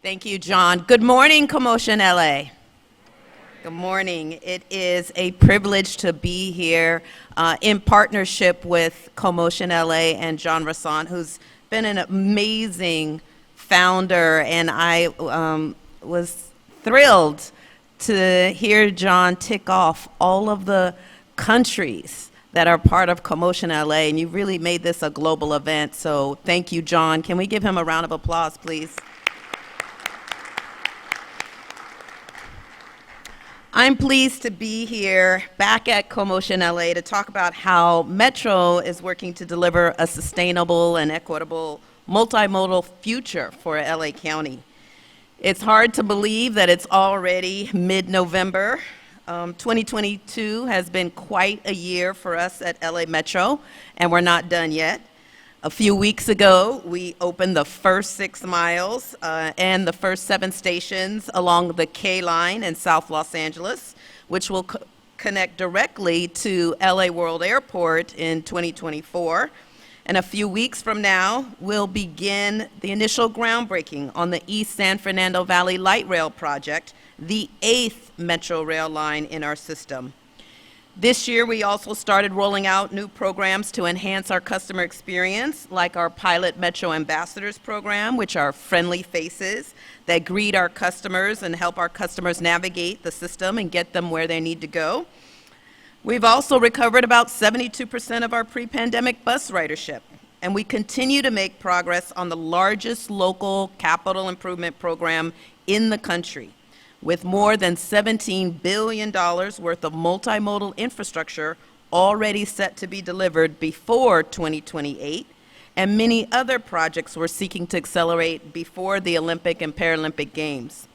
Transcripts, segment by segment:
Thank you, John. Good morning, CoMotion LA. Good morning. It is a privilege to be here in partnership with CoMotion LA and John Rassan, who's been an amazing founder, and I was thrilled to hear John tick off all of the countries that are part of CoMotion LA, and you really made this a global event, so thank you, John. Can we give him a round of applause, please? I'm pleased to be here back at CoMotion LA to talk about how Metro is working to deliver a sustainable and equitable multimodal future for LA County. It's hard to believe that it's already mid-November. 2022 has been quite a year for us at LA Metro, and we're not done yet. A few weeks ago, we opened the first 6 miles and the first 7 stations along the K line in South Los Angeles, which will connect directly to LA World Airport in 2024. And a few weeks from now, we'll begin the initial groundbreaking on the East San Fernando Valley Light Rail project, the 8th Metro rail line in our system. This year, we also started rolling out new programs to enhance our customer experience, like our pilot Metro Ambassadors program, which are friendly faces that greet our customers and help our customers navigate the system and get them where they need to go. We've also recovered about 72% of our pre-pandemic bus ridership, and we continue to make progress on the largest local capital improvement program in the country, with more than $17 billion worth of multimodal infrastructure already set to be delivered before 2028, and many other projects we're seeking to accelerate before the Olympic and Paralympic Games.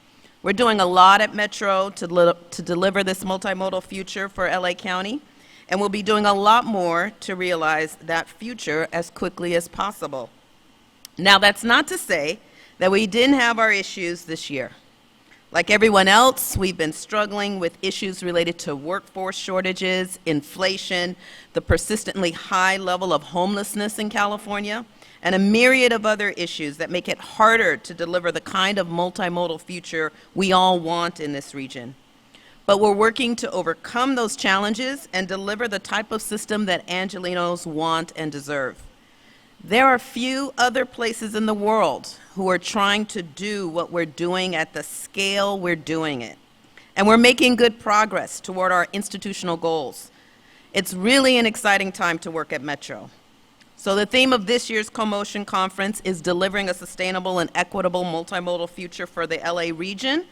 We're doing a lot at Metro to deliver this multimodal future for LA County, and we'll be doing a lot more to realize that future as quickly as possible. Now, that's not to say that we didn't have our issues this year. Like everyone else, we've been struggling with issues related to workforce shortages, inflation, the persistently high level of homelessness in California, and a myriad of other issues that make it harder to deliver the kind of multimodal future we all want in this region. But we're working to overcome those challenges and deliver the type of system that Angelenos want and deserve. There are few other places in the world who are trying to do what we're doing at the scale we're doing it. And we're making good progress toward our institutional goals. It's really an exciting time to work at Metro. So the theme of this year's CoMotion conference is delivering a sustainable and equitable multimodal future for the LA region.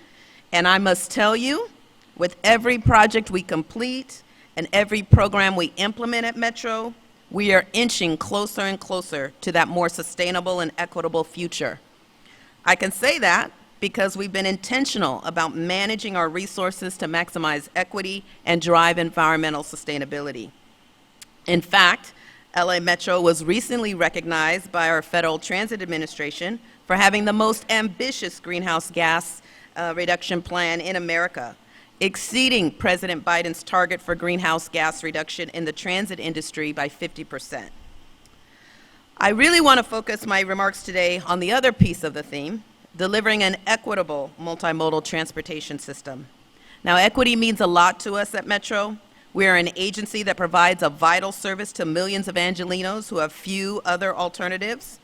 And I must tell you, with every project we complete and every program we implement at Metro, we are inching closer and closer to that more sustainable and equitable future. I can say that because we've been intentional about managing our resources to maximize equity and drive environmental sustainability. In fact, LA Metro was recently recognized by our Federal Transit Administration for having the most ambitious greenhouse gas reduction plan in America, exceeding President Biden's target for greenhouse gas reduction in the transit industry by 50%. I really want to focus my remarks today on the other piece of the theme, delivering an equitable multimodal transportation system. Now, equity means a lot to us at Metro. We are an agency that provides a vital service to millions of Angelenos who have few other alternatives.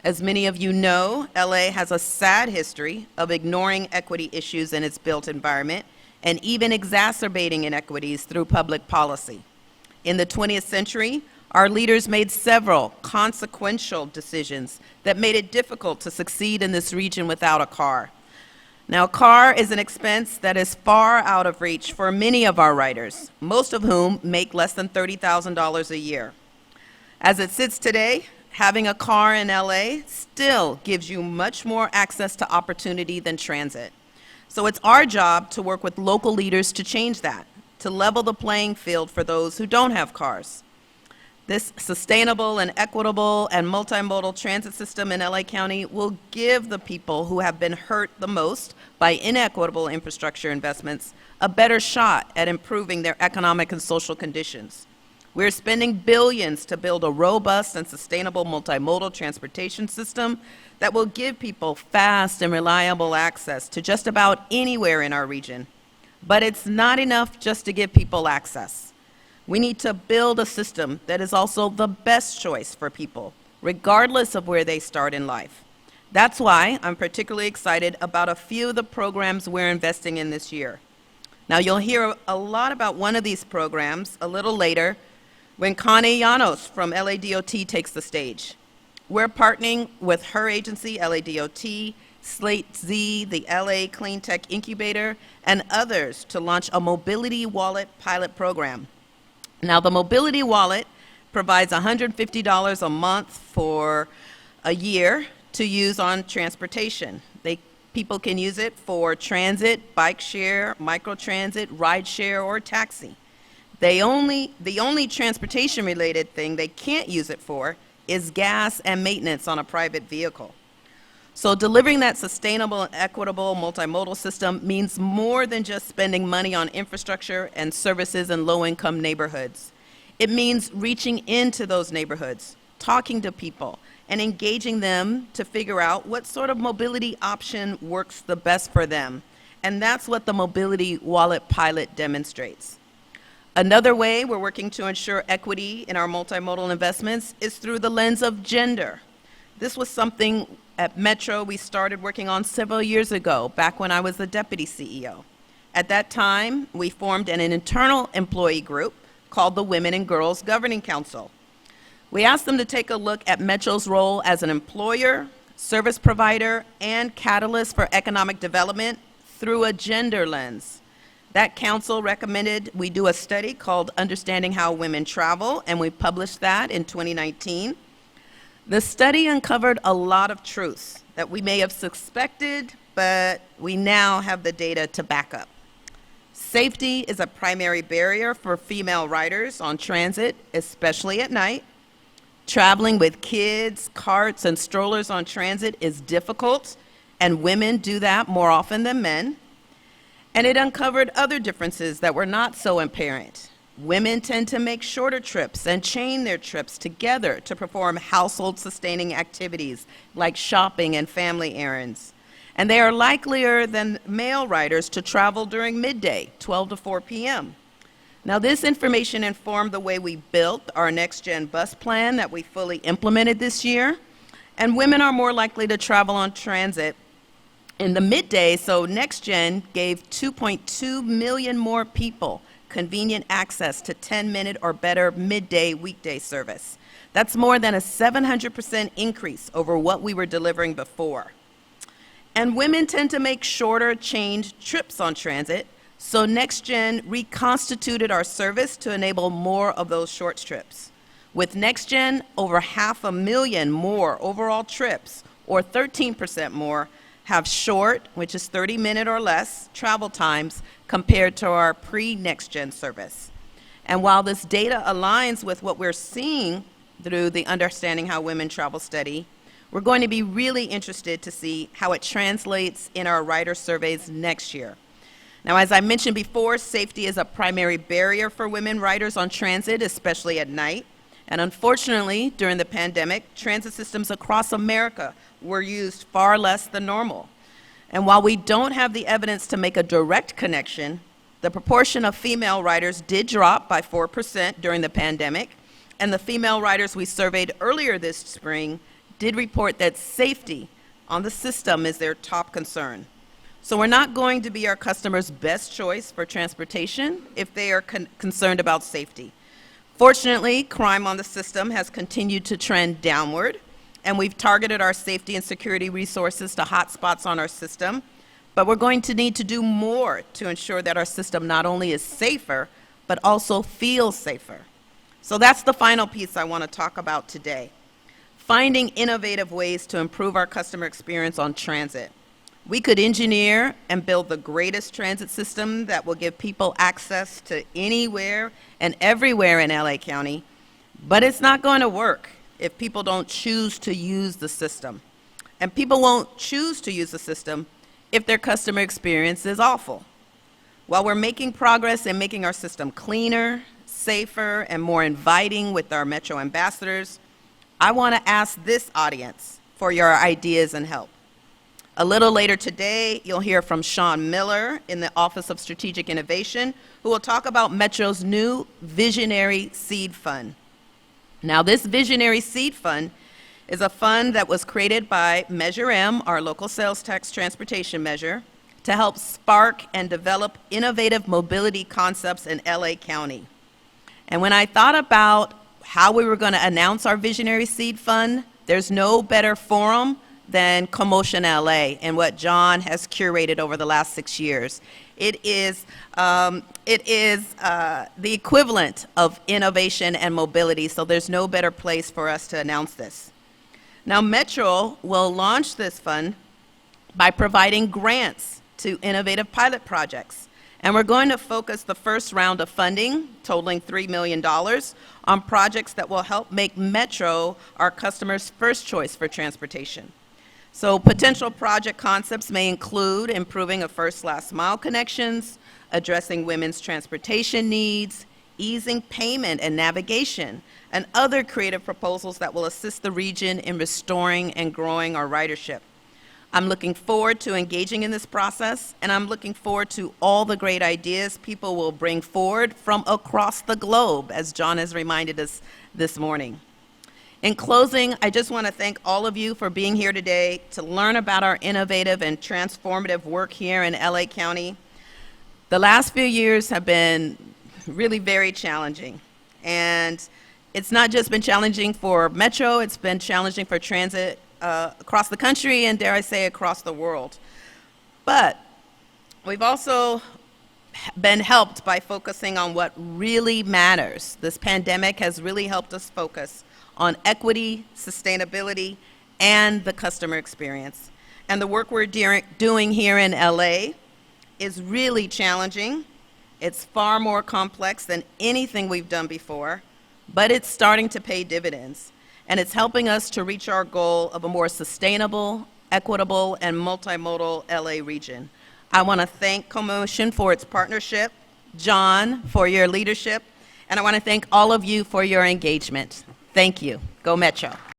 As many of you know, LA has a sad history of ignoring equity issues in its built environment and even exacerbating inequities through public policy. In the 20th century, our leaders made several consequential decisions that made it difficult to succeed in this region without a car. Now, a car is an expense that is far out of reach for many of our riders, most of whom make less than $30,000 a year. As it sits today, having a car in LA still gives you much more access to opportunity than transit. So it's our job to work with local leaders to change that, to level the playing field for those who don't have cars. This sustainable and equitable and multimodal transit system in LA County will give the people who have been hurt the most by inequitable infrastructure investments a better shot at improving their economic and social conditions. We're spending billions to build a robust and sustainable multimodal transportation system that will give people fast and reliable access to just about anywhere in our region. But it's not enough just to give people access. We need to build a system that is also the best choice for people, regardless of where they start in life. That's why I'm particularly excited about a few of the programs we're investing in this year. Now, you'll hear a lot about one of these programs a little later when Connie Llanos from LADOT takes the stage. We're partnering with her agency, LADOT, Slate Z, the LA Clean Tech Incubator, and others to launch a mobility wallet pilot program. Now, the mobility wallet provides $150 a month for a year to use on transportation. People can use it for transit, bike share, microtransit, ride share, or taxi. The only transportation-related thing they can't use it for is gas and maintenance on a private vehicle. So delivering that sustainable and equitable multimodal system means more than just spending money on infrastructure and services in low-income neighborhoods. It means reaching into those neighborhoods, talking to people, and engaging them to figure out what sort of mobility option works the best for them. And that's what the Mobility Wallet Pilot demonstrates. Another way we're working to ensure equity in our multimodal investments is through the lens of gender. This was something at Metro we started working on several years ago, back when I was the deputy CEO. At that time, we formed an internal employee group called the Women and Girls Governing Council. We asked them to take a look at Metro's role as an employer, service provider, and catalyst for economic development through a gender lens. That council recommended we do a study called Understanding How Women Travel, and we published that in 2019. The study uncovered a lot of truths that we may have suspected, but we now have the data to back up. Safety is a primary barrier for female riders on transit, especially at night. Traveling with kids, carts, and strollers on transit is difficult, and women do that more often than men. And it uncovered other differences that were not so apparent. Women tend to make shorter trips and chain their trips together to perform household-sustaining activities like shopping and family errands. And they are likelier than male riders to travel during midday, 12 to 4 p.m. Now, this information informed the way we built our next-gen bus plan that we fully implemented this year. And women are more likely to travel on transit in the midday, so NextGen gave 2.2 million more people convenient access to 10-minute or better midday weekday service. That's more than a 700% increase over what we were delivering before. And women tend to make shorter chained trips on transit, so NextGen reconstituted our service to enable more of those short trips. With NextGen, over 500,000 more overall trips, or 13% more, have short, which is 30-minute or less, travel times compared to our pre-NextGen service. And while this data aligns with what we're seeing through the Understanding How Women Travel study, we're going to be really interested to see how it translates in our rider surveys next year. Now, as I mentioned before, safety is a primary barrier for women riders on transit, especially at night. And unfortunately, during the pandemic, transit systems across America were used far less than normal. And while we don't have the evidence to make a direct connection, the proportion of female riders did drop by 4% during the pandemic, and the female riders we surveyed earlier this spring did report that safety on the system is their top concern. So we're not going to be our customers' best choice for transportation if they are concerned about safety. Fortunately, crime on the system has continued to trend downward, and we've targeted our safety and security resources to hotspots on our system, but we're going to need to do more to ensure that our system not only is safer, but also feels safer. So that's the final piece I want to talk about today. Finding innovative ways to improve our customer experience on transit. We could engineer and build the greatest transit system that will give people access to anywhere and everywhere in LA County, but it's not going to work if people don't choose to use the system. And people won't choose to use the system if their customer experience is awful. While we're making progress in making our system cleaner, safer, and more inviting with our Metro ambassadors, I want to ask this audience for your ideas and help. A little later today, you'll hear from Sean Miller in the Office of Strategic Innovation, who will talk about Metro's new Visionary Seed Fund. Now, this Visionary Seed Fund is a fund that was created by Measure M, our local sales tax transportation measure, to help spark and develop innovative mobility concepts in LA County. And when I thought about how we were going to announce our Visionary Seed Fund, there's no better forum than CoMotion LA and what John has curated over the last 6 years. It is the equivalent of innovation and mobility, so there's no better place for us to announce this. Now, Metro will launch this fund by providing grants to innovative pilot projects. And we're going to focus the first round of funding, totaling $3 million, on projects that will help make Metro our customers' first choice for transportation. So potential project concepts may include improving of first-last mile connections, addressing women's transportation needs, easing payment and navigation, and other creative proposals that will assist the region in restoring and growing our ridership. I'm looking forward to engaging in this process, and I'm looking forward to all the great ideas people will bring forward from across the globe, as John has reminded us this morning. In closing, I just want to thank all of you for being here today to learn about our innovative and transformative work here in LA County. The last few years have been really very challenging, and it's not just been challenging for Metro, it's been challenging for transit across the country and, dare I say, across the world. But we've also been helped by focusing on what really matters. This pandemic has really helped us focus on equity, sustainability, and the customer experience. And the work we're doing here in LA is really challenging. It's far more complex than anything we've done before, but it's starting to pay dividends. And it's helping us to reach our goal of a more sustainable, equitable, and multimodal LA region. I want to thank CoMotion for its partnership, John for your leadership, and I want to thank all of you for your engagement. Thank you. Go Metro.